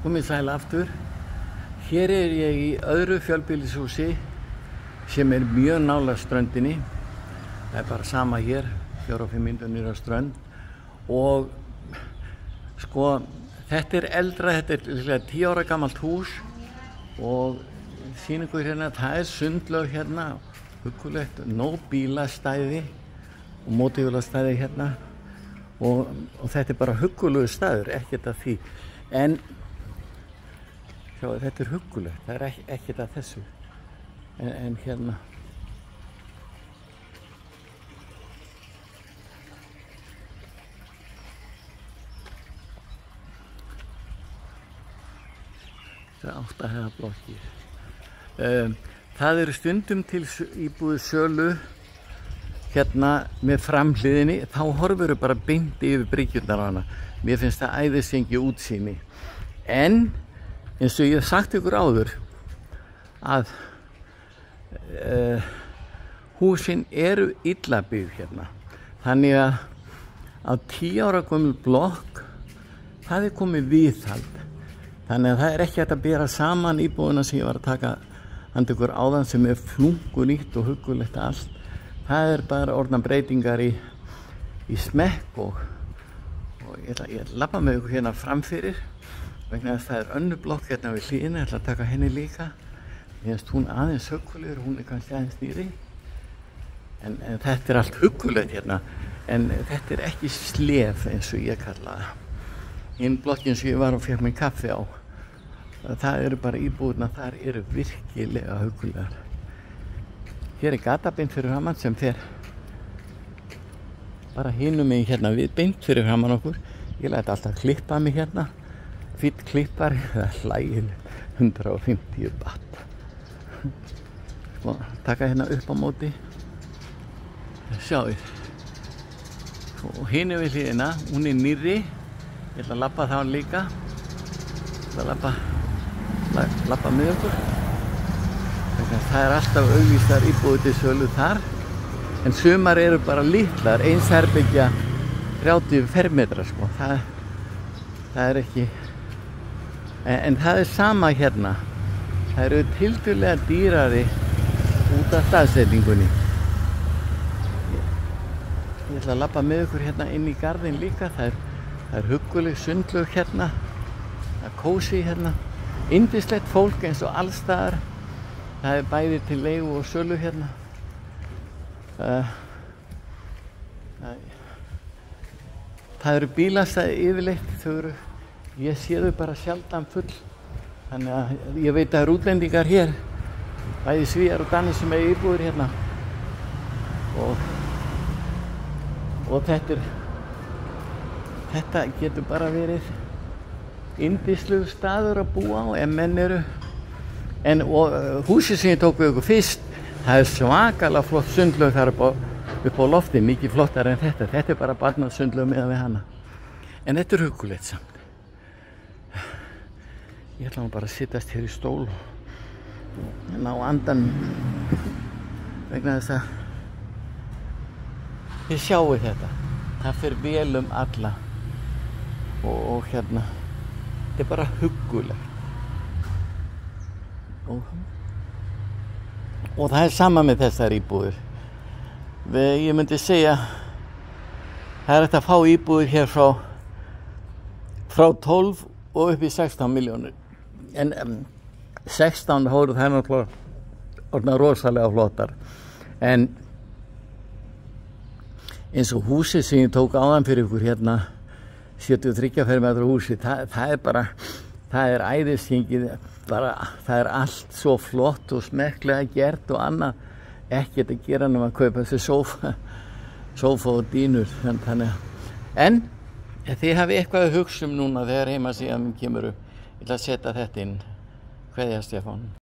Komið sæl aftur. Hér ég í öðru fjölbýlishúsi sem mjög nálægt ströndinni. Það bara sama hér, 4-5 mínútur niður á strönd. Og sko, þetta eldra, þetta 10 ára gamalt hús og sýningur hérna, það sundlaug hérna, huggulegt, nóg bílastæði og mótorhjólastæði hérna og þetta bara huggulegu staður, ekkert af því. En sjá, þetta huggulegt, það ekkert af þessu. En hérna það 8 hæða blokkir. Það stundum til íbúðir sölu hérna með framhliðinni, þá horfur bara beint yfir bryggjurnar á hana. Mér finnst það æðisgengi útsýni. En eins og ég hef sagt ykkur áður að húsin illa byggð hérna. Þannig að á 10 ára gömul blokk, það komið viðhald. Þannig að það ekki hægt að bera saman íbúðina sem ég var að taka handa ykkur áðan sem flunkunýtt og huggulegt allt. Það bara orðnar breytingar í smekk og ég ætla að labba með ykkur hérna framfyrir vegna þess að það önnur blokk hérna við hliðina, ég ætla að taka henni líka. Mér finnst hún aðeins huggulegur, hún kannski aðeins nýri. En þetta allt huggulegt hérna, en þetta ekki slef eins og ég kalla það. Hinn blokkin sem ég var og fékk mér kaffi á, það bara íbúðirnar, þar virkilega huggulegar. Hér gatabeint fyrir framan sem fer bara hinum megin hérna við beint fyrir framan okkur. Ég læt alltaf klippa mig hérna, fýtt klippar, það hlægir 150 baht. Sko, taka hérna upp á móti, sjáið. Og hinu við hliðina, hún nýrri. Ég ætla að labba þá líka. Ég ætla að labba með okkur. Það alltaf auglýstar íbúðir til sölu þar. En sumar bara litlar, eins herbergja 30 fermetra sko. Það ekki. En það sama hérna. Það tiltölulega dýrari út af staðsetningunni. Ég ætla að labba með okkur hérna inn í garðinn líka. Það hugguleg sundlaug hérna, það kósí hérna, yndislegt fólk eins og allstaðar. Það bæði til leigu og sölu hérna. Það bílastæði yfirleitt, ég sé þau bara sjaldan full. Þannig að ég veit að það útlendingar hér, bæði Svíar og Danir sem íbúðir hérna. Og þetta getur bara verið yndislegur staður að búa á ef menn og húsið sem ég tók við ykkur fyrst, það svakalega flott sundlaug þar upp á lofti, mikið flottar en þetta. Þetta bara barnað sundlaug meðan við hana. En þetta huggulegt samt. Ég ætla bara að sittast hér í stól og ná andan vegna þess að þið sjáu þetta. Það fer vel alla. Og hérna, þetta bara huggulegt. Og það sama með þessar íbúðir. Ég myndi segja, það hægt að fá íbúðir hér frá 12 og upp í 16 milljónir. En 16 hóru það náttúrulega rosalega flottar. En eins og húsið sem ég tók áðan fyrir ykkur hérna, 73 fermetra húsi, það æðisgengið, það allt svo flott og smekklega gert og annað, ekkert að gera nema að kaupa þessi sófa og dýnur. En þið hafið eitthvað að hugsa núna þegar heimasíðan kemur upp. Ég ætla að setja þetta inn. Kveðja Stefán.